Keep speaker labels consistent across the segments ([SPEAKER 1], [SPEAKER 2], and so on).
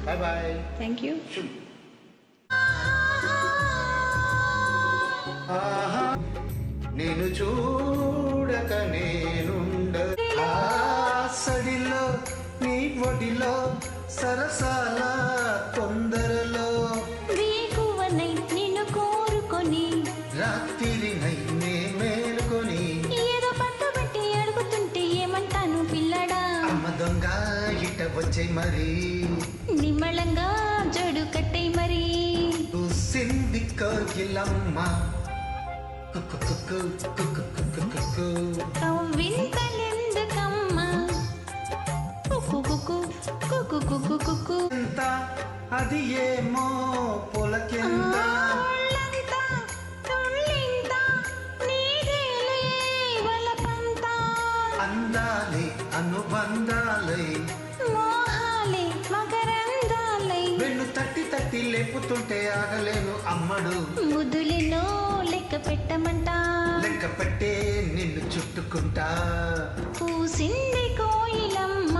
[SPEAKER 1] Bye bye.
[SPEAKER 2] Thank you.
[SPEAKER 1] నేను చూడక నేనుండ సడిలో నీ ఒడిలో సరసాల తొందరలో
[SPEAKER 3] వేకువనై నిన్ను కోరుకొని
[SPEAKER 1] రాత్రినై నే మేలుకొని
[SPEAKER 3] ఏదో పట్టుబట్టి అడుగుతుంటే ఏమంటాను పిల్లడా.
[SPEAKER 1] అమ్మ దొంగ ఇట వచ్చే మరి
[SPEAKER 3] నిమ్మళంగా జడు కట్టై మరి
[SPEAKER 1] సింది కోగిలమ్మ
[SPEAKER 3] వింతలెందుకమ్మా
[SPEAKER 1] అది ఏమో పొలకింత అందాలి అనుబంధాలై
[SPEAKER 3] మోహాలే మకరందాలై
[SPEAKER 1] వెన్ను తట్టి తట్టి లేపుతుంటే ఆగలేను అమ్మడు.
[SPEAKER 3] ముదులినో లెక్క పెట్టమంట
[SPEAKER 1] లెక్క పెట్టే నిన్ను చుట్టుకుంటా.
[SPEAKER 3] పూసింది కోయిలమ్మ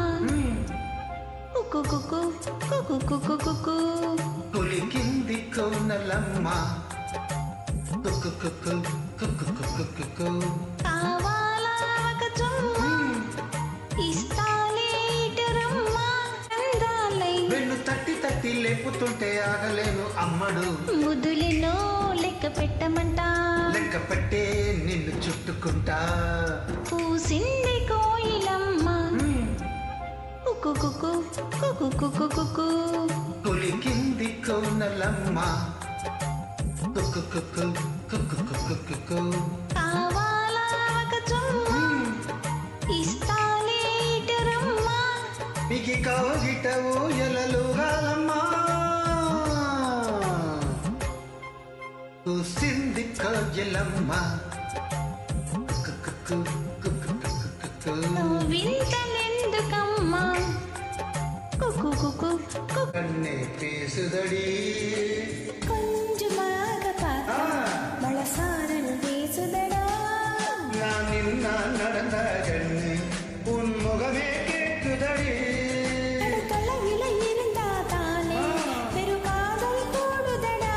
[SPEAKER 1] కులికింది కోనలమ్మ
[SPEAKER 3] కావాలా ఒక చుమ్మ ఇస్తాలే ఇటరమ్మ అందాలై
[SPEAKER 1] వెన్ను తట్టి తట్టి లేపుతుంటే ఆగలేను అమ్మడు.
[SPEAKER 3] ముదులినో లెక్క పెట్టమంట
[SPEAKER 1] లెక్క పెట్టే నిన్ను చుట్టుకుంటా.
[SPEAKER 3] పూసింది కోయిలమ్మ
[SPEAKER 1] కులికింది కోనలమ్మ
[SPEAKER 3] కావాలా ఒక చుమ్మ ఇస్తాలే ఇటరమ్మ
[SPEAKER 1] మిగి కవగిట ఊయలలు గాలమ్మా కూసింది కోగిలమ్మ
[SPEAKER 3] వింతలెందుకమ్మా
[SPEAKER 1] కన్నే పేసుదడి
[SPEAKER 3] కొంచెమాగ పాత మళసారను వేసుదడా
[SPEAKER 1] నా నిన్న నడந்த கண்ணு உன் முகமே கேட்குதடி
[SPEAKER 3] தொலைவில இருந்தா தானே பெருகாதல் கூடுதடா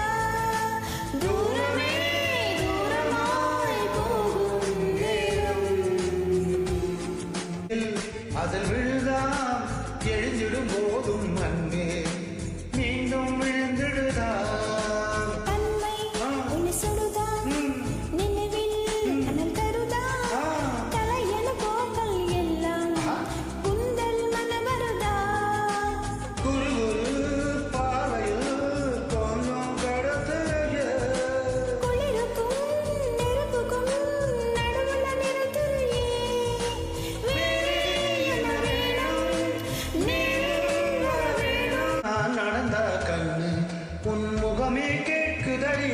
[SPEAKER 3] தூரமே தூரமாய் போகும் நேரம்
[SPEAKER 1] அதில் விழுதாம் எழுந்திடும் போதும் அன்பே மீண்டும் விழுந்திடுதாம்
[SPEAKER 3] தன்மை உன்னை சுடுதா நினைவில் அனல் தருதா தலையன போக்கல் எல்லாம் குந்தல் மனமருதா
[SPEAKER 1] குரு குரு பாவையில் கொஞ்சம் கடத்துறைய
[SPEAKER 3] குளிருக்கும் நெருப்புக்கும் நடுவுல நிறுத்துறியே வேணும் நேரம் வேணும்
[SPEAKER 1] நான் நடந்த கண்ணு உன் முகமே கேட்குதடி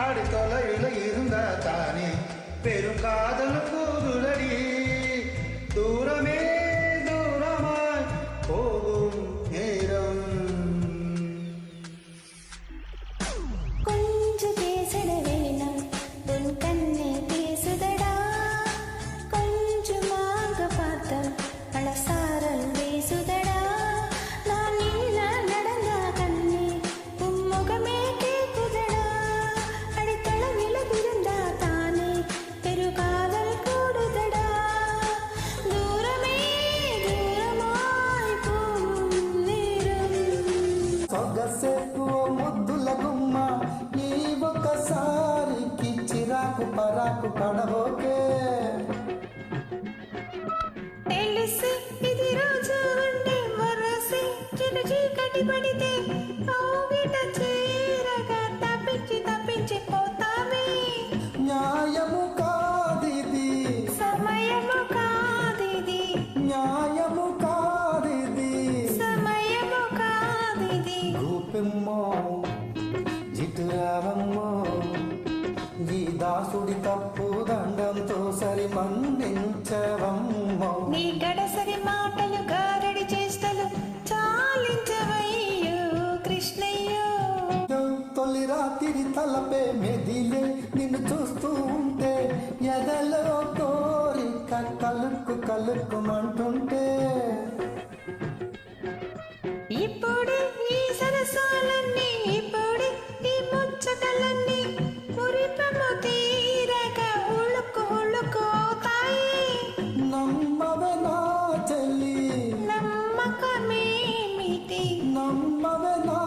[SPEAKER 1] அடி தொலைவில் இருந்த தானே பெரும் காதல் கூதுதடி தூரமே தூரமாய் போகும் நேரம்
[SPEAKER 3] கொஞ்சம் பேசிட வேணாம் உன் கண்ணே பேசுதடா கொஞ்சமாக பார்த்த அழசாரல் பேசுதடா நான் நின்ன நடந்த கண்ணே உன் முகமே கேட்குதடா அடித்தளவில இருந்தா தானே பெருகாதல் கூடுதடா தூரமே தூரமாய் போகும் நேரம்
[SPEAKER 4] సొగసెక్కువ ముద్దుల గుమ్మ ఈ ఒక్కసారికి చిరాకు పరాకు పడబోకే
[SPEAKER 3] తెలిసి ఇది రోజు ఉండే వరసి చిరు చీకటి పడితే కౌగిట చీరగా తప్పించి తప్పించి పోతామే
[SPEAKER 4] న్యాయము కాదిది
[SPEAKER 3] సమయము కాదిది
[SPEAKER 4] న్యాయము కాదిది
[SPEAKER 3] సమయము కాదిది
[SPEAKER 4] రూపెమ్మో జిటురావమ్మో ఈ దాసుడి తప్పు దండంతో సరి మన్నించవమ్మో
[SPEAKER 3] నీ గడసరి మాటలు గారడి చేష్టలు చాలించవయ్యో కృష్ణయ్యో
[SPEAKER 4] తొలి రాత్రి తలపే మెదిలే నిన్ను చూస్తూ ఉంటే ఎదలో కోరిక కలుక్కు కలుక్కుమంటుంటే
[SPEAKER 2] ఇప్పుడు ఈ సరసాలన్నీ ఇప్పుడు ఈ ముచ్చటలన్నీ మురిపము తీరక ఉళ్ళుకు ఉళ్ళుకోతాయి.
[SPEAKER 4] నమ్మవే నా చెల్లి
[SPEAKER 2] నమ్మకమేమిటి
[SPEAKER 4] నమ్మవే నా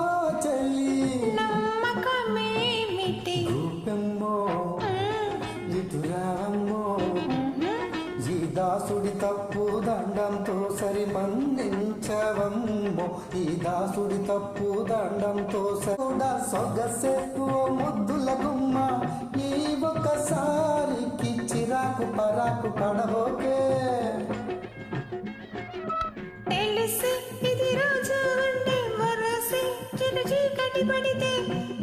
[SPEAKER 4] చెల్లి
[SPEAKER 2] నమ్మకమేమిటి
[SPEAKER 4] రూపెమ్మో ఇటురావమ్మో ఈ దాసుడి తప్పు దండంతో సరి మన్నించవమ్మో ఈ దాసుడి తప్పు దండంతో సరిడా సొగసెక్కువ ముద్దుల గుమ్మ ఈ ఒకసారికి చిరాకు పరాకు పడబోకే
[SPEAKER 2] తెలిసి ఇది రోజు ఉండే వరసి చిరు చీకటి పడితే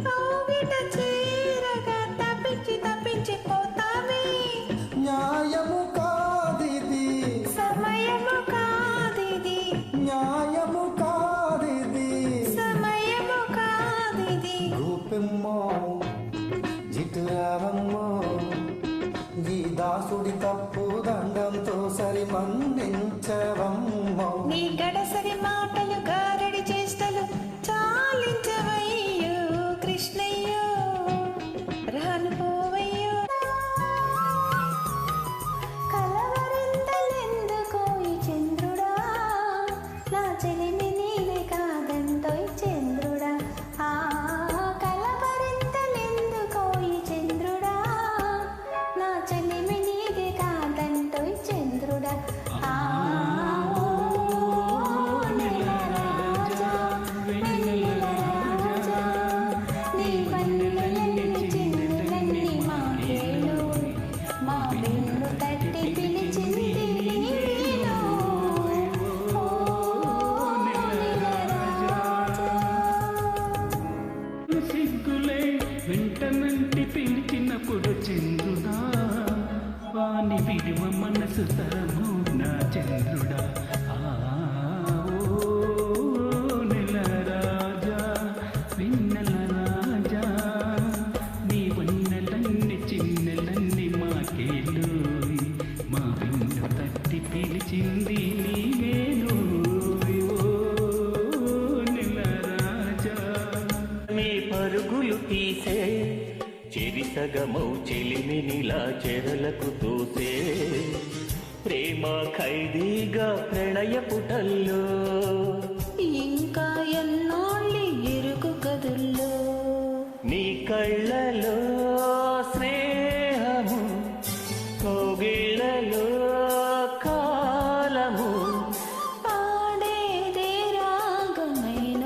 [SPEAKER 2] కౌగిట చీరగా తప్పించి తప్పించి పోతామే.
[SPEAKER 4] న్యాయము కాదిది
[SPEAKER 2] సమయము కాదిది
[SPEAKER 4] న్యాయము కాదిది
[SPEAKER 2] సమయము కాదిది
[SPEAKER 4] రూపెమ్మో జిటురావమ్మో ఈ దాసుడి తప్పు దండంతో సరి మన్నించవమ్మో
[SPEAKER 2] నీ గడసరి మాటలు గారడి చేష్టలు చాలించవయ్యో కృష్ణయ్యో రాను పోవయ్యో.
[SPEAKER 3] కలవరింతలెందుకో ఈ చంద్రుడా నా చెలిమి నీవే కాదంటోయ్ చంద్రుడా. కలవరింతలెందుకో ఈ చంద్రుడా నా చెలిమి నీవే కాదంటోయ్ చంద్రుడా. నెల రాజా వెన్నెల రాజా నీ వన్నెలన్నీ చిన్నెలన్నీ మాకేలు మా వెన్ను తట్టి పిలిచింది నీవేను. ఓ నెల రాజా
[SPEAKER 5] సిగ్గులే వెంటనంటి పిలిచినప్పుడు చంద్రుడా వాని విలువ మనసు తరము నా చంద్రుడా. ఓ నెల రాజా వెన్నెల రాజా నీ వన్నెలన్నీ చిన్నెలన్నీ మాకేలు మా వెన్ను తట్టి పిలిచింది నీవేను. నెల రాజా
[SPEAKER 6] మీ పరుగులు తీసే చెరిసగమౌ చెలిమినిలా చెరలకు తోసే ప్రేమ ఖైదీగా ప్రణయ పుటల్లో
[SPEAKER 2] ఇంకా ఎన్నోళ్ళి ఎరుకు కదుల్లో
[SPEAKER 6] నీ కళ్ళలో స్నేహము కోగిళ్ళలో కాలము
[SPEAKER 2] పాడేదే రాగమైన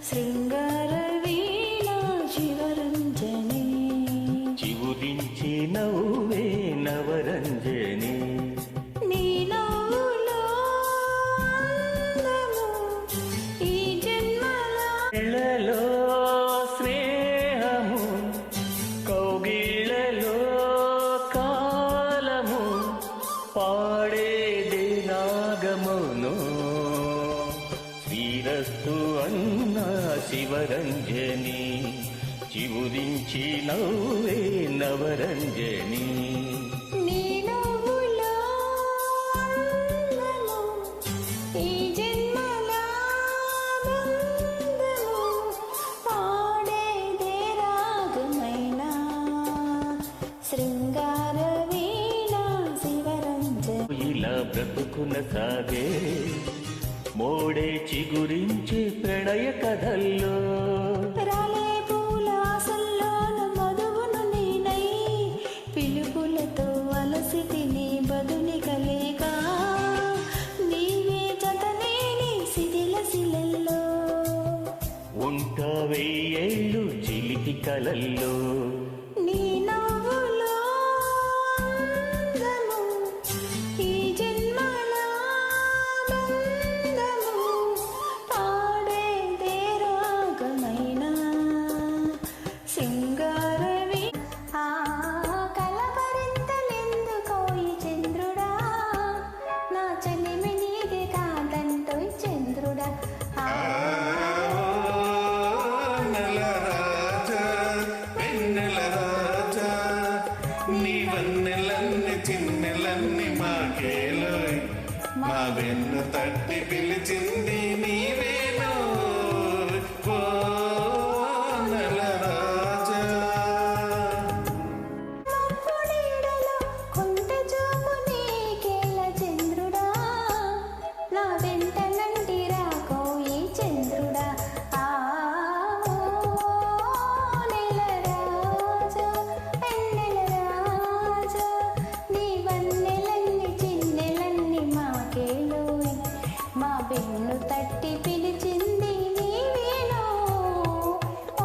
[SPEAKER 2] శృంగార వీణ శివరంజని
[SPEAKER 6] చివుదించి నవ్వే నవరంజని
[SPEAKER 2] నీ నవ్వులో అందము ఈ జన్మలో
[SPEAKER 6] కళ్ళలో స్నేహము కౌగిళ్ళలో కాలము పాడేది రాగమును శ్రీరస్తు అన్న శివరంజని చివురించి నవ్వే నవరంజని
[SPEAKER 2] నీ నవ్వులో అందము ఈ జన్మలో బంధము పాడేదే రాగమైన శృంగార వీణ శివరంజని
[SPEAKER 6] ఇలా బ్రతుకున సాగే మోడే చిగురించే ప్రణయ కథల్లో
[SPEAKER 2] రాలే పూల ఆశల్లోన మధువును నేనై పిలుపులతో అలసి తిని బదుని కలేక నీవే జతనేని శిథిల శిలల్లో
[SPEAKER 6] ఉంట వెయ్యేళ్ళు చిలికి కలల్లో
[SPEAKER 2] నీ నవ్వులో అందము ఈ జన్మలో బంధము పాడేదే రాగమైన శృంగారవి
[SPEAKER 3] కలవరింతలెందుకో ఈ చంద్రుడా నా చెలిమి నీదే కాదంటోయ్ చంద్రుడా.
[SPEAKER 1] నెల రాజా మా వెన్ను తట్టి పిలిచింది నీవేనో ఓ నెలరాజా.
[SPEAKER 3] పొడిడలో కొంట చూపు నీకేల చంద్రుడా, నా వెంట నండి రాకోయి చంద్రుడా. ఆ నెల రాజా, వెన్నెల రాజా, నీ వన్నెలన్ని చిన్నెలన్ని మాకేలోయ్, మా వెన్ను తట్టి పిలిచింది నీవేనో ఓ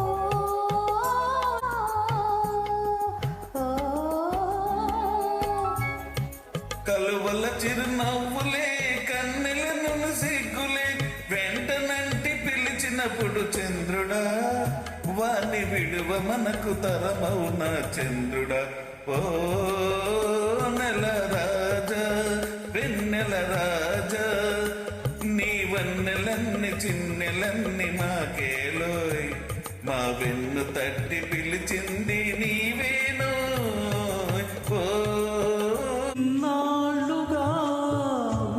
[SPEAKER 1] కలువల చిరునవ్వులే కన్నెల సిగ్గులే వెంటనంటి పిలిచినప్పుడు చంద్రుడా, వాణ్ణి విడువ మనకు తరమౌన చంద్రుడా. ఓ నెల రాజా, వెన్నెల రాజా, నీ వన్నెలన్ని చిన్నెలన్ని మాకేలోయ్, మా వెన్ను తట్టి పిలిచింది నీవేనో ఓ.
[SPEAKER 4] నాళ్ళుగా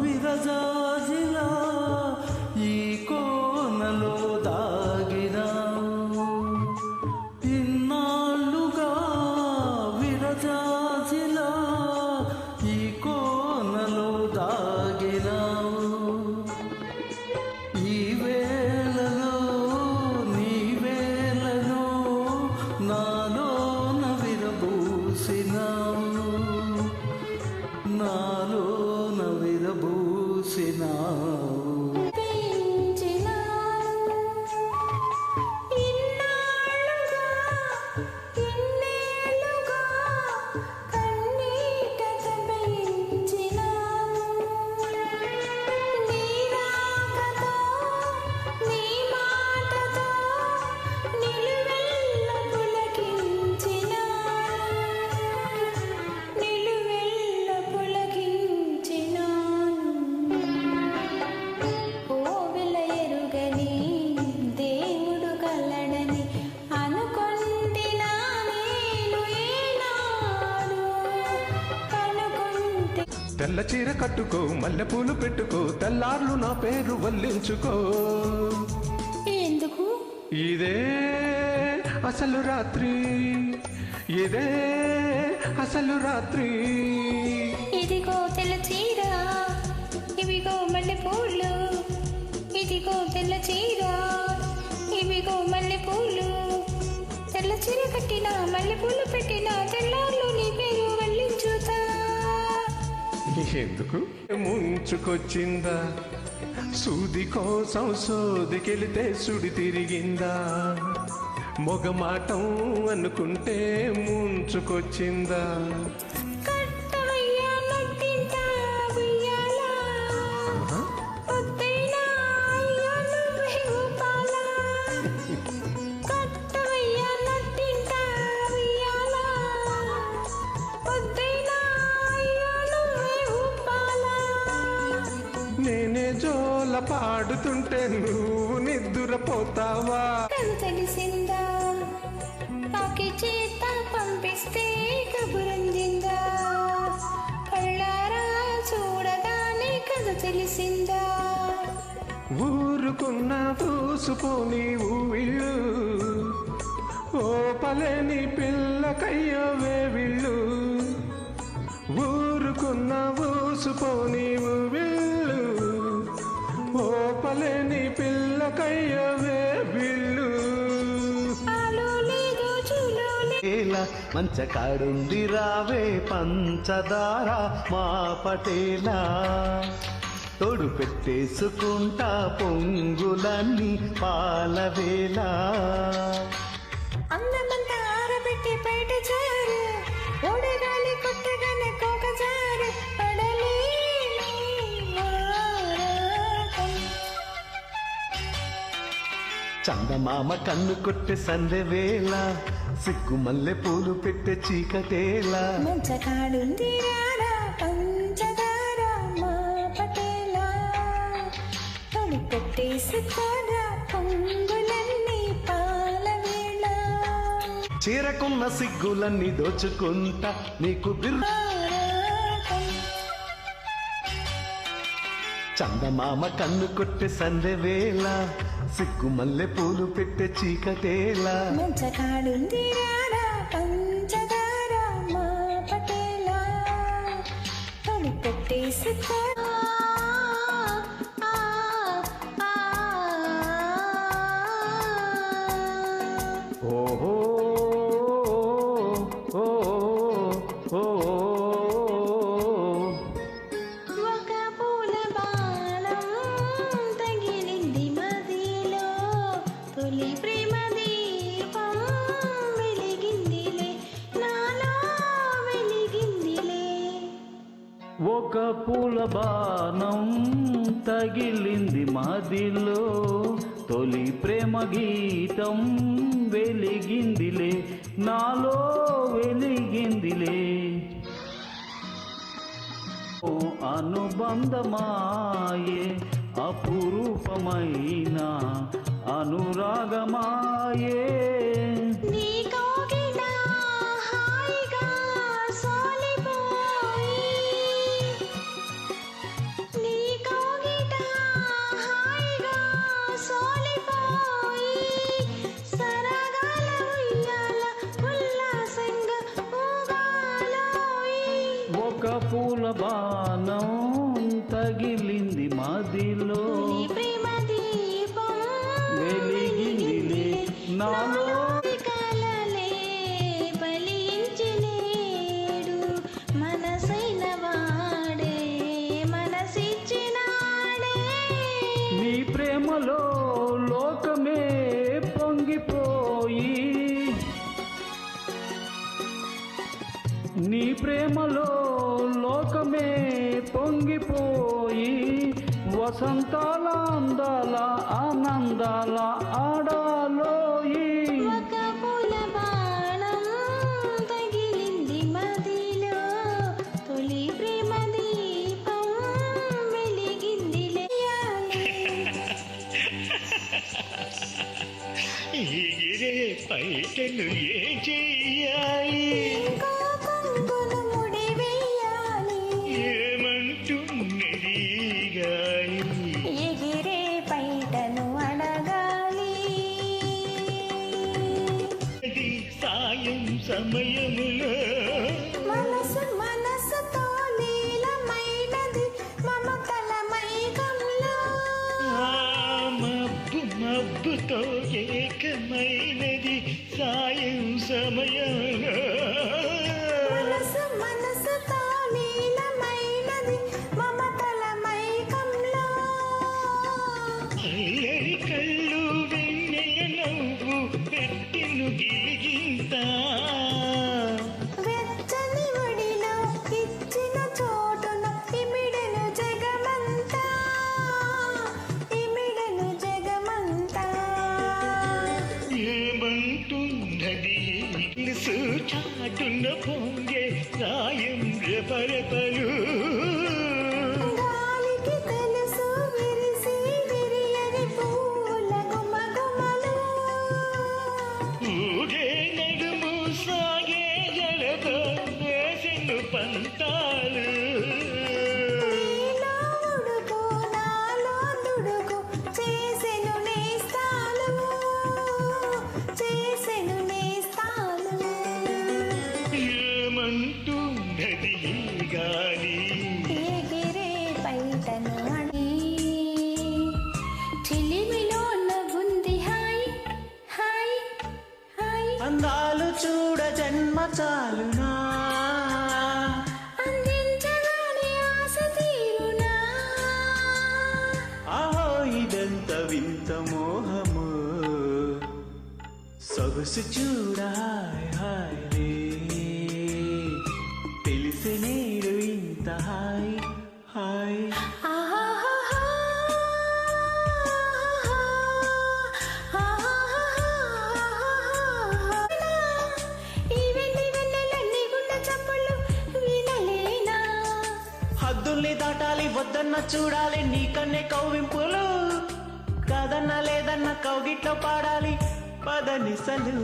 [SPEAKER 4] విరజాజిలా ఈ కోనలో దాగినావు, ఇన్నాళ్ళుగా విరజాజిలా ఈ కోనలో దాగినావు. ఈ వేళలో నీ వేళలో నాలోన విరబూసినావు, నాలోన విరబూసినావు.
[SPEAKER 3] పెంచినాను ఇన్నాళ్ళుగా, ఇన్నేళ్ళుగా కన్నీటత పెంచినాను. నీ రాకతో, నీ మాటతో నిలువెల్ల పులకించినాను, నిలువెల్ల పులకించినాను. కోవెల ఎరుగని దేవుడు కలడని అనుకొంటినా నేను ఏనాడు, కనుకొంటి
[SPEAKER 7] తెల్ల చీర కట్టుకో, మల్లెపూలు పెట్టుకో, తెల్లార్లు నా పేరు వల్లించుకో.
[SPEAKER 3] ఎందుకు
[SPEAKER 7] ఇదే అసలు రాత్రి, ఇదే అసలు రాత్రి.
[SPEAKER 3] ఇదిగో తెల్ల చీర, ఇవిగో మల్లెపూలు, ఇదిగో తెల్ల చీర, ఇవిగో మల్లెపూలు. తెల్ల చీర కట్టిన మల్లెపూలు పెట్టిన తెల్లార్లు నీ పేరు వల్లించుతా.
[SPEAKER 7] ఎందుకు ముంచుకొచ్చిందా, సూది కోసం సోదికెళితే సుడి తిరిగిందా, మొగమాటం అనుకుంటే ముంచుకొచ్చిందా.
[SPEAKER 3] కట్టవయ్యా నట్టింట ఉయ్యాల, వద్దైనా అయ్యో నువ్వే గోపాల. కట్టవయ్యా నట్టింట ఉయ్యాల, వద్దైనా అయ్యో నువ్వే గోపాల.
[SPEAKER 7] నేనే జోల పాడుతుంటే నువ్వు నిద్దురపోతావా.
[SPEAKER 3] కథ తెలిసిందా, కాకి చేత పంపిస్తే కబురందిందా, కళ్ళారా చూడగానే కథ తెలిసిందా.
[SPEAKER 7] ఊరుకున్న పూసుపోని ఊవిళ్ళు, ఓ పలేని పిల్లకయ్యవే విళ్ళు. ఊరుకున్న ఊసుపోని ఊవిళ్ళు, ఓ పలేని పిల్లకయ్యవే విళ్ళు.
[SPEAKER 3] ఆలో లేదు చూలో లేదు,
[SPEAKER 4] మంచకాడుండి రావే పంచదార మా పటేలా, తోడు పెట్టేసుకుంటా పొంగులన్నీ పాలవేళ.
[SPEAKER 3] అందమంతా ఆరబెట్టి బయట జారు, ఓడగాలి కొట్టగానే కోక జారు, పడలేని వారాకం.
[SPEAKER 4] చందమామ కన్ను కొట్టే సందె వేళ, సిగ్గు మల్లె పూలు పెట్టే చీకటేలా.
[SPEAKER 3] మంచకాడుంది రారా పంచదార మా పటేలా, తొలి పెట్టేసుకోరా పొంగులన్నీ పాలవేళ.
[SPEAKER 4] చీరకున్న సిగ్గులన్నీ దోచుకుంటా నీకు బిర్రు. చందమామ కన్ను కొట్టే సందె వేళ సిగ్గు మల్లె పూలు పెట్టే చీకటేలా
[SPEAKER 2] మంచకాడుంది రారా పంచదార మా పటేలా తొలి పెట్టేసి
[SPEAKER 4] ఓహో ఓ ఓ
[SPEAKER 3] ఒక పూల బాణం తగిలింది మదిలో తొలి ప్రేమ దీపం వెలిగిందిలే నాలో వెలిగిందిలే
[SPEAKER 5] ఒక పూల బాణం తగిలింది మదిలో తొలి ప్రేమ గీతం వెలిగిందిలే నాలో వెలిగిందిలే ఓ అనుబంధమాయే అపురూపమైన అనురాగమాయే
[SPEAKER 3] నీ కోగిట హాయిగా సోలిపోయి నీ కోగిట హాయిగా సోలిపోయి సరగాల ఉయ్యాల ఉల్లాసంగా ఊగాలోయి
[SPEAKER 5] ఒక పూల బాణం తగిలింది మదిలో
[SPEAKER 3] నీ ప్రేమ దీపం
[SPEAKER 5] వెలిగిందిలే నాలో
[SPEAKER 3] కలలే ఫలించినేడు మనసైన వాడే మనసిచ్చినాడే
[SPEAKER 5] నీ ప్రేమలో లోకమే పొంగిపోయి నీ ప్రేమలో లోకమే పొంగిపోయి వసంతాల అందాల ఆనందాల ఆడాలోయి
[SPEAKER 3] ఒక పూల బాణం తగిలింది మదిలో తొలి ప్రేమ దీపం వెలిగిందిలే
[SPEAKER 6] ఎగిరే పైటను ఏ చెయ్యాలి
[SPEAKER 3] ఇంకో కొంగును ముడి వేయాలి
[SPEAKER 6] ఏమంటున్నది గాలి
[SPEAKER 2] ఎగిరే పైటను అడగాలి
[SPEAKER 6] అది సాయం సమయములో
[SPEAKER 2] మనసు మనసుతో లీలమైనది మమతల మైకంలో
[SPEAKER 6] ఆ మబ్బు మబ్బుతో ఏకమైనది సాయం సమయంలో
[SPEAKER 2] మనసు మనసుతో లీలమైనది మమతల మైకంలో
[SPEAKER 6] అల్లరి కళ్ళు వెన్నెల నవ్వు పెట్టెను గిలిగింత
[SPEAKER 2] వెచ్చని ఒడిలో ఇచ్చిన చోటున ఇమిడెను జగమంతా ఇమిడెను జగమంతా
[SPEAKER 6] ఏమంటున్నది తెలుసు చాటున పొంగే సాయం రెపరెపలు
[SPEAKER 2] గాలికి తెలుసు విరిసి విరియని పూల గుమగుమలు
[SPEAKER 6] ఊగే నడుము సాగే జలతో వేసెను పంతాలు
[SPEAKER 2] నీలో ఉడుకు నాలో దుడుకు చేసెను నేస్తాలు చేసెను నేస్తాలు
[SPEAKER 6] ఏమంటున్నది గాలి
[SPEAKER 2] ఎగిరే పైటను అడి చిలిమిలో నవ్వుంది హాయ్ హాయ్ హాయ్
[SPEAKER 1] అందాలు చూడ జన్మ చాలునా
[SPEAKER 2] అందించగానే ఆశ తీరునా
[SPEAKER 1] ఆహో ఇదెంత వింత మోహము సొగసు చూడ హాయ్ హాయ్ రే తెలిసి నేడు ఇంత హాయ్ హాయ్ హద్దుల్ని దాటాలి వద్దన్న చూడాలి నీకన్నే కవ్వింపులు కాదన్న లేదన్న కౌగిట్లో పాడాలి పదనిసలు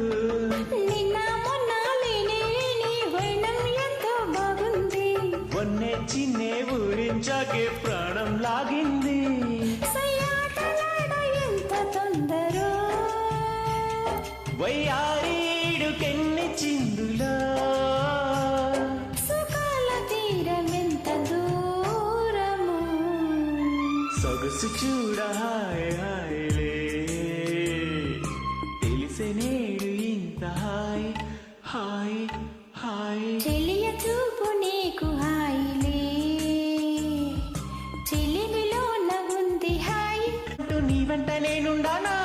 [SPEAKER 2] నిన్న మొన్న లేనే నీ వైనం ఎంతో బాగుంది
[SPEAKER 1] వన్నే చిన్నే ఊరించాకే ప్రాణం లాగింది
[SPEAKER 6] సొగసు చూడ హాయ్ హాయ్లే తెలిసే నేడు ఇంత హాయ్ హాయ్ హాయ్
[SPEAKER 3] చెలియ చూపు నీకు హాయిలే చెలిమిలో నవ్వుంది హాయ్
[SPEAKER 6] అంటూ నీ వెంట నేనుండానా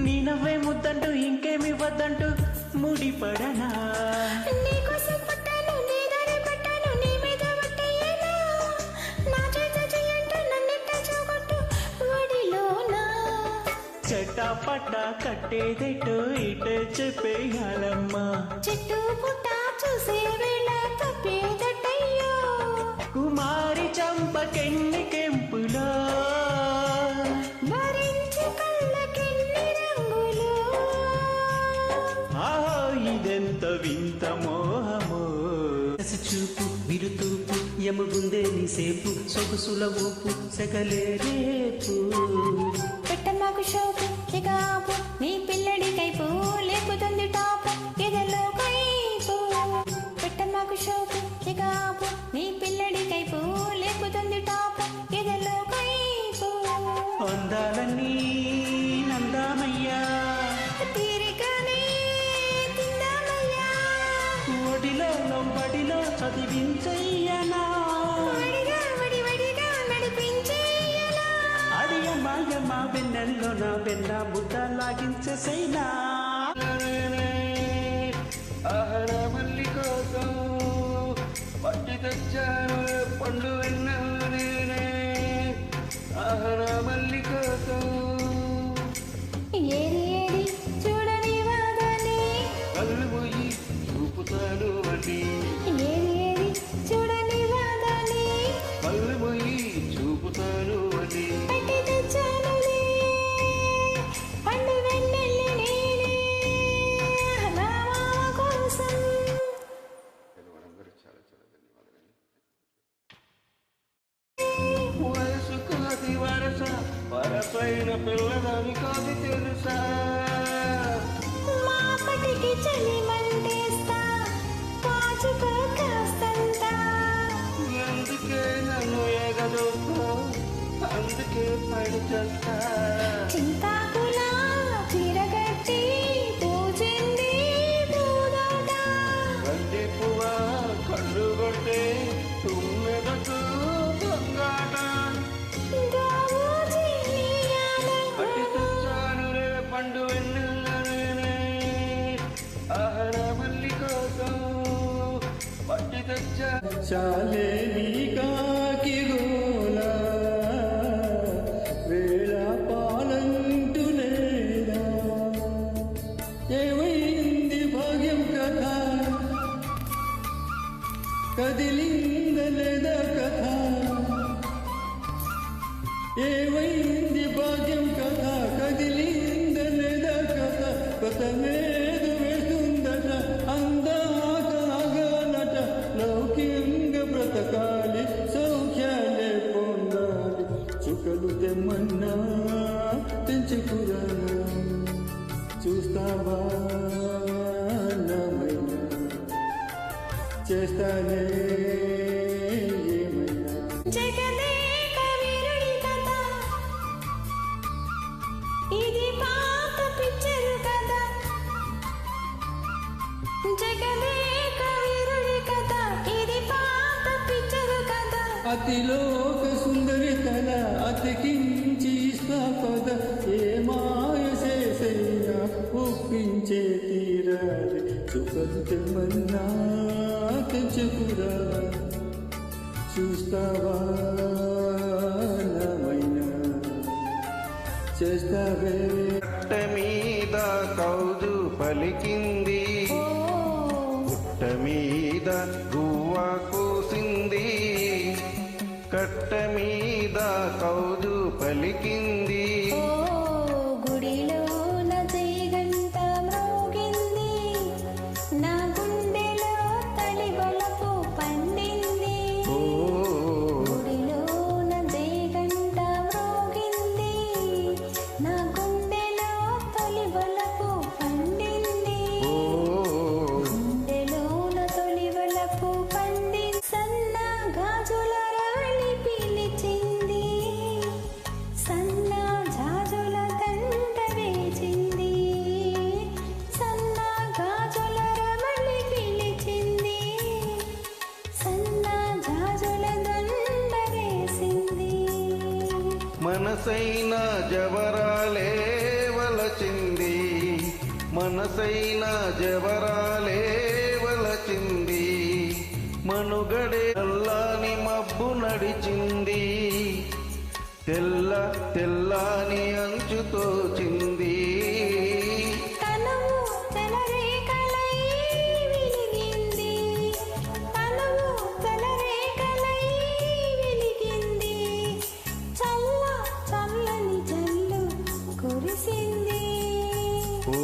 [SPEAKER 6] నీ నవ్వే ముద్దంటూ ఇంకేమి వద్దంటూ ముడిపడనా
[SPEAKER 3] నీకోసం పట్టాను నీ దారి పట్టాను నీ మీద పట్టేయనా నా చేత చెయ్యంటూ నన్నిట్ట చూగొట్టు ఒడిలోనా
[SPEAKER 6] చెట్టా పట్ట కట్టేదెటో ఇటే చెప్పేయాలమ్మా
[SPEAKER 3] చెట్టు పుట్ట చూసే వేళ తప్పేదటయ్యో
[SPEAKER 6] కుమారి చంపకెన్ని కెంపులో
[SPEAKER 3] భరించి కళ్ళకెన్ని రంగులు
[SPEAKER 6] ఆహో ఇదెంత వింత మోహమో
[SPEAKER 8] చూపు విరుతూపు యముగుందే నీ సేపు సొగసుల ఊపు సెగలే రేపు
[SPEAKER 3] పెట్టమాకు షోపు ఇక ఆపు నీ పిల్లడి కైపు లేపుతుంది టాపు ఎదలో కైపు పెట్టమాకు షోపు ఇక ఆపు నీ పిల్లడి కైపు లేపుతుంది టాపు ఎదలో కైపు
[SPEAKER 6] అందాలన్నీ నందామయ్యా
[SPEAKER 3] తీరికనే తిందామయ్యా
[SPEAKER 6] ఒడిలో లొంబడిలో చదివించయ్యనా
[SPEAKER 3] వడిగా నడిపించేయనా
[SPEAKER 6] అడియమ్మాయమ్మ వెన్నెల్లో నా వెన్న ముద్ద లాగించేసైనా ఆహార మల్లి కోసం పట్టి తెచ్చాను పండు వెన్నెల్లు నేనే ఆహార మల్లి కోసం
[SPEAKER 3] ఏరి ఏరి చూడని వాదని
[SPEAKER 6] కళ్ళు పోయి చూపుతాను అని
[SPEAKER 3] ఏరి ఏరి చూడని వాదని
[SPEAKER 6] కళ్ళు పోయి చూపుతాను అని
[SPEAKER 3] పట్టి తెచ్చానులే పండు వెన్నెల్లి నేనే నా మామ కోసం
[SPEAKER 6] వయసుకు అది వరస వరసైన పిల్లదాని కాదు తెలుసా
[SPEAKER 3] మాపటికి చలి మంటేస్తా కాచుకో కాస్తంత
[SPEAKER 6] ఎందుకే నన్ను ఎగదోస్తా అందుకే పడి చేస్తా
[SPEAKER 3] చింతాకులా చీరగట్టి పూజింది పూదోట
[SPEAKER 6] బండి పువ్వా కళ్ళు కొట్టే తుమ్మెదకు దొంగాట
[SPEAKER 3] గాబూజీ
[SPEAKER 6] పట్టి తెచ్చాను రే పండు వెన్నెల్ల నేనే ఆహార మల్లి కోసం పట్టి తెచ్చా
[SPEAKER 5] చాలే నీ కాకి గోలా వేళ పాలంటూ లేదా ఏమైంది భాగ్యం కథ కదిలింద లేదా కథ ఏమైంది భాగ్యం కథ కదిలింద లేదా కథ కొత్త మీద వేస్తుందట అందాక ఆగాలట లౌకింగ బ్రతకాలి సౌఖ్యాలే పొందాలి చుక్కలు తెమ్మన్నా తెంచుకురా చూస్తావా నామైనా చేస్తానే ఏమైనా
[SPEAKER 3] జగదేక వీరుడి కథ ఇది పాత పిక్చరు కథ జగదేక వీరుడి కథ ఇది పాత పిక్చరు కథ
[SPEAKER 5] అతిలోక సుందరి తన అతికించి ఇస్తా పద ఏ మాయ చేసైనా ఒప్పించే తీరాలి చుక్కలు తెమ్మన్నా తెంచుకురా చూస్తావా నామైనా చేస్తావే
[SPEAKER 1] పుట్ట మీద కౌజు పలికింది పుట్ట మీద గువ్వ కూసింది కట్ట మీద కౌజు పలికింది
[SPEAKER 3] ఓ గుడిలో నా గంట మ్రోగింది నా గుండెలో తలిబొలపు పండింది
[SPEAKER 1] ఓ
[SPEAKER 3] గుడిలో నా గంట మ్రోగింది నా గుండెలో తలిబొలపు పండింది
[SPEAKER 1] ఓ
[SPEAKER 3] గుండెలో నా తొలిబొలపు పండింది సన్న గాజుల రాణి పిలిచింది
[SPEAKER 4] మనసైన జవరాలే వలచింది, మనసైన జవరాలే వలచింది, మనుగడే నల్లాని మబ్బు నడిచింది, తెల్ల తెల్లాని అంచుతో చింది.
[SPEAKER 3] తనువు తలరేఖలై వెలిగింది, తనువు తలరేఖలై వెలిగింది, చల్ల చల్లని జల్లు కురిసింది.
[SPEAKER 4] ఓ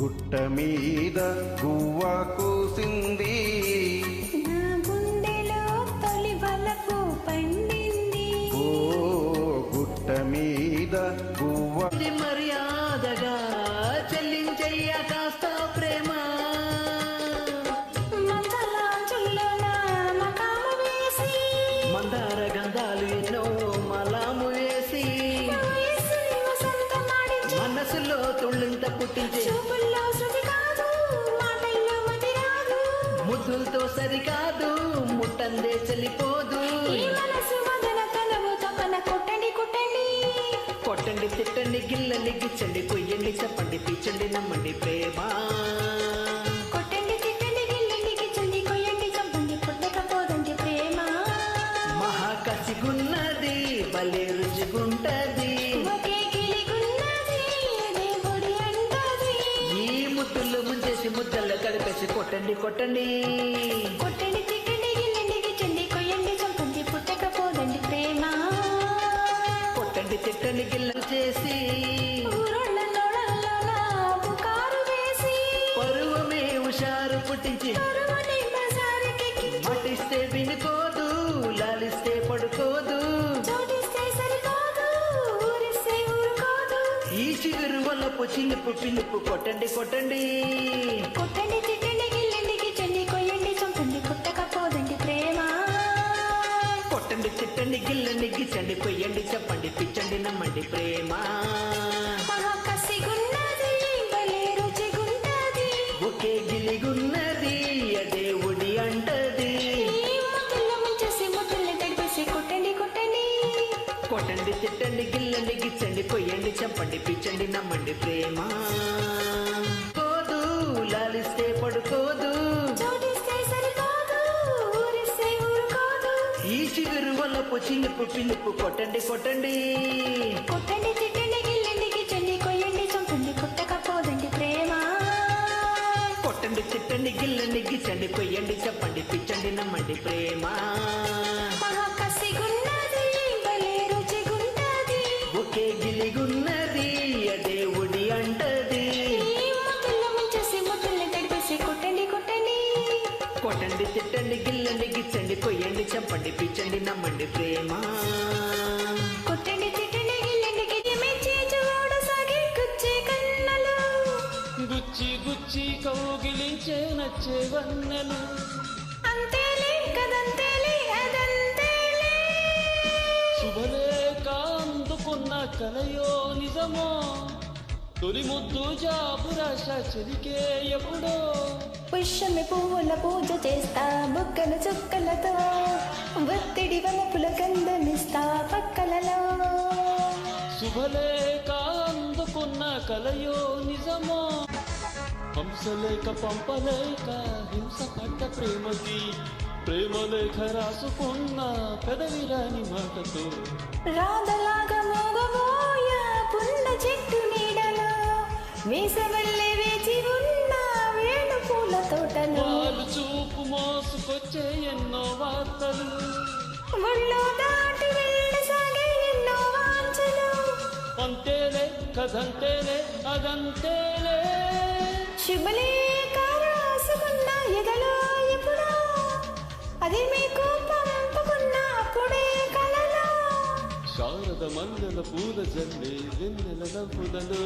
[SPEAKER 4] గుట్ట మీద గువ్వ కూసింది,
[SPEAKER 3] నా గుండెలో తొలి వలపు పండింది.
[SPEAKER 4] ఓ గుట్ట మీద గువ్వ.
[SPEAKER 6] ఇది మర్యాదగా చెల్లించయ్య కాస్త ప్రేమ.
[SPEAKER 3] మందలాంచుల్లోన మకాము వేసి,
[SPEAKER 6] మందార గంధాలు ఎన్నో మలాము వేసి,
[SPEAKER 3] వయస్సుని వసంతమాడించి,
[SPEAKER 6] మనసులో తుళ్ళింత పుట్టించే,
[SPEAKER 3] చూపుల్లో శృతి కాదు, మాటల్లో మతి రాదు,
[SPEAKER 6] ముద్దులతో సరికాదు, ముట్టందే చెల్లిపోదు.
[SPEAKER 3] ఈ మనసు మదన తనవు తపన కొట్టండి కొట్టండి,
[SPEAKER 6] కొట్టండి తిట్టండి గిల్లండి గిచ్చండి కొయ్యండి చెప్పండి పిచ్చండి నమ్మండి ప్రేమ.
[SPEAKER 3] కొట్టండి తిట్టండి గిల్లండి గిచ్చండి కొయ్యండి చంపండి పుట్టకపోదండి ప్రేమ.
[SPEAKER 6] మహాకసిగున్నది భలే రుచిగుంటది,
[SPEAKER 3] ఒకే గిలిగున్నది దేవుడి అంటది.
[SPEAKER 6] ఈ ముద్దుల్లో ముంచేసి ముద్దల్లో కలిపేసి కొట్టండి కొట్టండి.
[SPEAKER 3] కొట్టండి తిట్టండి గిల్లండి గిచ్చండి కొయ్యండి చంపండి పుట్టకపోదండి ప్రేమ.
[SPEAKER 6] కొట్టండి తిట్టండి గిల్లం చేసి,
[SPEAKER 3] ఊరుళ్ళ నోళ్ళల్లోన పుకారు వేసి,
[SPEAKER 6] పరువమే హుషారు పుట్టించి,
[SPEAKER 3] పరువని బజారుకెక్కించి,
[SPEAKER 6] మటిస్తే వినుకోదు లాలిస్తే పడుకోదు,
[SPEAKER 3] చోటిస్తే సరిపోదు, ఊరిస్తే ఊరుకోదు.
[SPEAKER 6] ఈ చిగురు వల్లపు చిలుపు పిలుపు కొట్టండి కొట్టండి.
[SPEAKER 3] కొట్టండి తిట్టండి గిల్లండి గిచ్చండి కొయ్యండి చంపండి పుట్టకపోదండి ప్రేమ.
[SPEAKER 6] కొట్టండి తిట్టండి గిల్లండి గిచ్చండి కొయ్యండి చెప్పండి పిచ్చండి నమ్మండి ప్రేమ.
[SPEAKER 3] మహాకసిగున్నది భలే రుచిగుంటది,
[SPEAKER 6] ఒకే గిలిగున్నది అదే ఉడి అంటది.
[SPEAKER 3] ఈ ముద్దుల్లో ముంచేసి ముద్దుల్ని తడిపేసి కొట్టండి కొట్టండి,
[SPEAKER 6] కొట్టండి తిట్టండి గిల్లండి గిచ్చండి కొయ్యండి చెప్పండి పిచ్చండి నమ్మండి ప్రేమ. కోదు లాలిస్తే పడుకోదు,
[SPEAKER 3] చోటిస్తే సరిపోదు, ఊరిస్తే ఊరుకోదు.
[SPEAKER 6] ఈ చిగురు వల్లపు చిలుపు పిలుపు కొట్టండి కొట్టండి.
[SPEAKER 3] కొట్టండి తిట్టండి గిల్లండి గిచ్చండి కొయ్యండి చంపండి పుట్టకపోదండి ప్రేమ.
[SPEAKER 6] కొట్టండి తిట్టండి గిల్లండి గిచ్చండి కొయ్యండి చెప్పండి పిచ్చండి నమ్మండి ప్రేమ.
[SPEAKER 3] మహాకసిగున్నది భలే రుచిగుంటది,
[SPEAKER 6] ఒకే గిలిగున్నది అదే ఉడి అంటది.
[SPEAKER 3] ఈ ముద్దుల్లో ముంచేసి ముద్దుల్ని తడిపేసి కొట్టండి కొట్టండి,
[SPEAKER 6] కొట్టండి తిట్టండి గిల్లండి గిచ్చండి కొయ్యండి చెప్పండి పిచ్చండి నమ్మండి ప్రేమ.
[SPEAKER 3] కొట్టండి తిట్టండి గిల్లండి గిచ్చి మెచ్చి చూడు సాగి గుచ్చి కన్నలు,
[SPEAKER 5] గుచ్చి గుచ్చి కౌగిలించే నచ్చే వన్నెలు,
[SPEAKER 3] అంతేలే కదంతేలే అదంతేలే.
[SPEAKER 5] శుభలేఖ అందుకున్న కలయో నిజమో, తొలి ముద్దు జాబురాశ చెలికే ఎప్పుడో.
[SPEAKER 3] పుష్యమి పువ్వుల పూజ చేస్తా బుగ్గల చుక్కలతో, ఒత్తిడి వలపుల గంధమిస్తా పక్కలలో.
[SPEAKER 5] శుభలేఖ అందుకున్న కలయో నిజమో, హంసలేఖ పంపలేక హింస పడ్డ ప్రేమకి, ప్రేమలేఖ రాసుకున్న పెదవిరాని మాటతో.
[SPEAKER 3] రాధలాగా మోగబోయ పుల్ల చెట్టు నీడలో, వేసవల్లే వేచి ఉన్న వేణు పూల తోటలో,
[SPEAKER 5] వాళ్ళు చూపు మోసుకొచ్చే ఎన్నో వార్తలు,
[SPEAKER 3] ఒళ్ళో దాటి వెళ్ళసాగే ఎన్నో వాంఛలు.
[SPEAKER 5] అంతేలే కథంతేలే అదంతేలే.
[SPEAKER 3] శుభలేఖ రాసుకున్న ఎదలో ఎప్పుడో, అది మీకు పంపుకున్న అప్పుడే కలలో.
[SPEAKER 5] శారద మల్లెల పూల జల్లే వెన్నెల నవ్వులలో,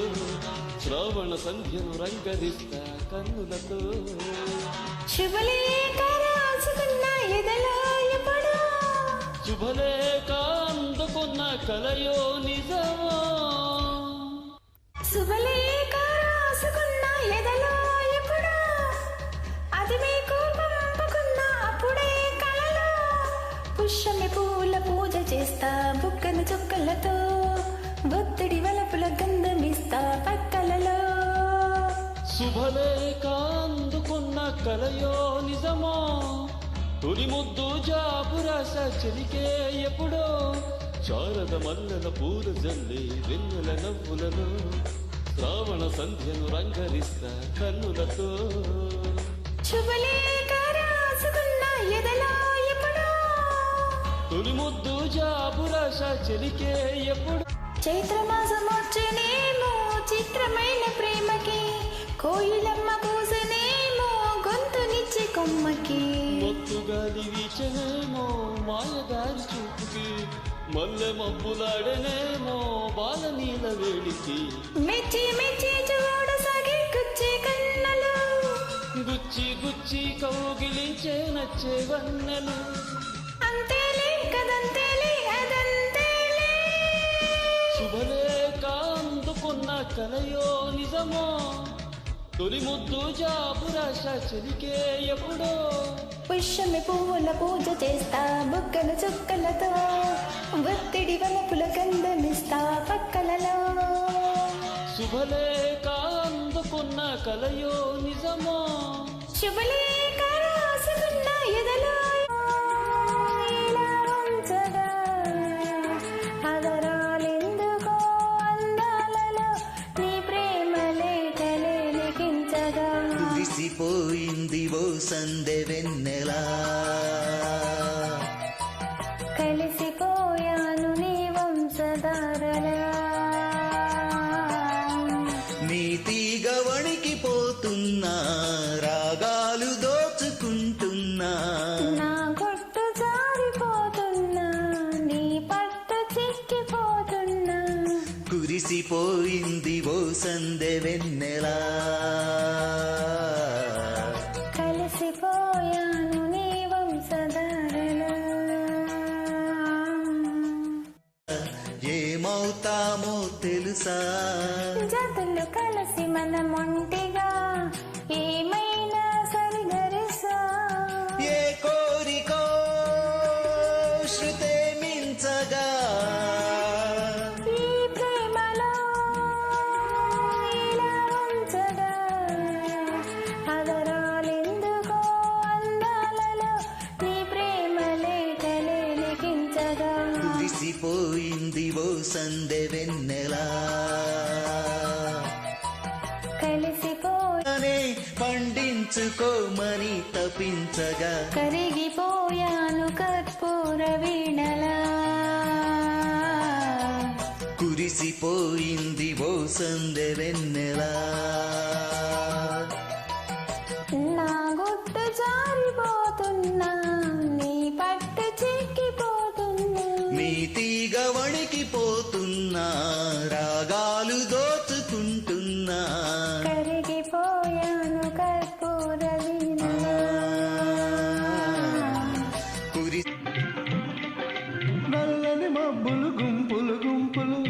[SPEAKER 5] శ్రావణ సంధ్యను రంగరిస్తా కన్నులతో.
[SPEAKER 3] శుభలేఖ రాసుకున్న ఎదలో ఎప్పుడో,
[SPEAKER 5] శుభలేఖ అందుకున్న కలయో నిజమో.
[SPEAKER 3] శుభలేఖ రాసుకున్న ఎదలో ఎప్పుడో, అది మీకు పంపుకున్న అప్పుడే కలలో. పుష్యమి పువ్వు పువ్వుల పూజ చేస్తా బుక్కను చుక్కలతో ఒత్తిడి వలపుల గంధమిస్తా పక్కలలో
[SPEAKER 5] శుభలేఖ అందుకున్న కలయో నిజమో తొలి ముద్దు జాబు రాస చెలికే ఎప్పుడో శారద మల్లెల పూల జల్లి వెన్నెల నవ్వులలో శ్రావణ సంధ్యను రంగరిస్తా కన్నులతో
[SPEAKER 3] శుభలేఖ రాసుకున్న ఎదలో ఎప్పుడో
[SPEAKER 5] తొలి ముద్దు జాబు రాస చెలికే ఎప్పుడు
[SPEAKER 3] చైత్రమాసం వచ్చేనేమో చిత్రమైన ప్రేమకి కోయిలమ్మ కూసనేమో గొంతునిచ్చి కొమ్మకి
[SPEAKER 5] మొత్తుగాలి వీచనేమో మాయదారి చూపుకి మల్లె మబ్బులాడనేమో బాల నీల వేడికి
[SPEAKER 3] మెచ్చి మెచ్చి చూడసాగి గుచ్చి కన్నలు
[SPEAKER 5] గుచ్చి గుచ్చి కౌగిలించే నచ్చే వన్నెలు
[SPEAKER 3] అంతేలే కదంతేలే అదంతేలే
[SPEAKER 5] శుభలేఖ అందుకున్న కలయో నిజమో తొలి ముద్దు జాబు రాశ చెలికే ఎప్పుడో
[SPEAKER 3] పుష్యమి పువ్వుల పూజ చేస్తా బుగ్గలు చుక్కలతో ఒత్తిడి వలపుల గంధమిస్తా పక్కలలో
[SPEAKER 5] శుభలేఖ అందుకున్న కలయో నిజమో
[SPEAKER 3] శుభలేఖ రాసుకున్న ఎదలో ఇలా ఉంచగా అదరాలెందుకో అందాలలో నీ ప్రేమ లేఖలే లిఖించగా
[SPEAKER 1] కురిసిపోయింది ఓ సందె వెన్నెలా
[SPEAKER 3] కలిసిపోయాను నీ వంశధారలా
[SPEAKER 1] నీ తీగ వణికిపోతున్నా రాగాలు దోచుకుంటున్నా
[SPEAKER 3] నా గుట్టు జారిపోతున్నా నీ పట్టు చిక్కిపోతున్నా
[SPEAKER 1] కురిసిపోయింది ఓ సందె వెన్నెలా
[SPEAKER 3] కలిసిపోయాను నీ వంశధారలా
[SPEAKER 1] ఏమవుతామో తెలుసా
[SPEAKER 3] జతలు కలిసి మన మొంటిగా ఏమైనా సరిగరిసా
[SPEAKER 1] ఏ కోరికో శృతే మించగా
[SPEAKER 3] ఈ ప్రేమలో ఇలా ఉంచగా అదరాలెందుకో అందాలలో నీ ప్రేమ లేఖలే లిఖించగా
[SPEAKER 1] కురిసిపోయింది ఓ సందె వెన్నెలా
[SPEAKER 3] కలిసిపోయానే
[SPEAKER 1] పండించుకోమని తపించగా
[SPEAKER 3] కరిగిపోయాను కర్పూర వీణలా
[SPEAKER 1] కురిసిపోయింది ఓ సందె వెన్నెలా
[SPEAKER 3] నా గుట్టు జారిపోతున్నా నీ పట్టు చిక్కిపోతున్నా
[SPEAKER 1] నీ తీగ వణికిపోతున్నా రాగాలు దోచుకుంటున్నా
[SPEAKER 3] కరిగిపోయాను కర్పూర వీణలా
[SPEAKER 1] కురి
[SPEAKER 4] నల్లని మబ్బులు గుంపులు గుంపులు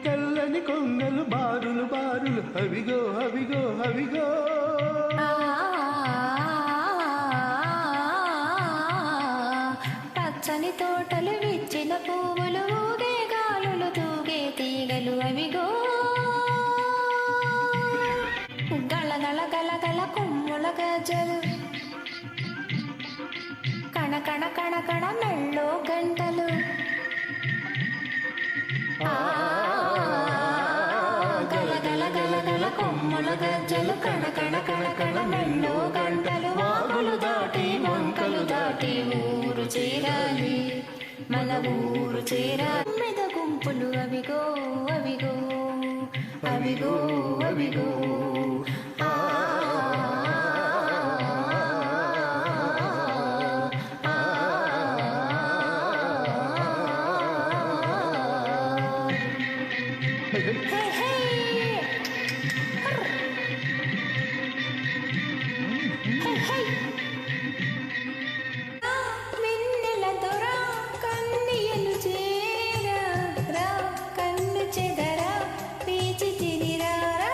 [SPEAKER 4] తెల్లని కొంగలు బారులు బారులు అవిగో అవిగో అవిగో
[SPEAKER 3] పచ్చని తోటలు విచ్చిన పువ్వులు ఊగే గాలులు తూగే తీగలు అవిగో గల గల గల గల కొమ్ముల గజలు కణ కణ కణ కణ మెళ్ళో గంటలు గల గల గల గల కొమ్ముల గజ్జలు కణ కణ కణ కణ మెళ్ళో గంటలు వాగులు దాటి వంకలు దాటి ఊరు చేరాలి మన ఊరు చేరాలి మెద గుంపులు అవిగో అవిగో అవిగో అవిగో ఆ హే హే వెన్నెల దొర కన్నియలు చేరా కన్ను చెదరా పీచి తిరిరారా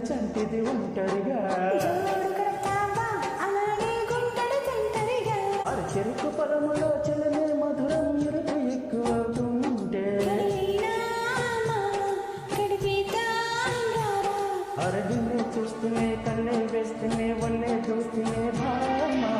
[SPEAKER 6] చంటిది ఒంటరిగా
[SPEAKER 3] జోడు కడతావా అలానే గుంటడి తింటరిగా
[SPEAKER 6] అరి చెరుకు పొలములో చెలనే మధురం ఇరుకు ఎక్కువవుతుంటే అరగిన్నే చూస్తూనే కన్నే వేస్తూనే వన్నే చూస్తూనే భామా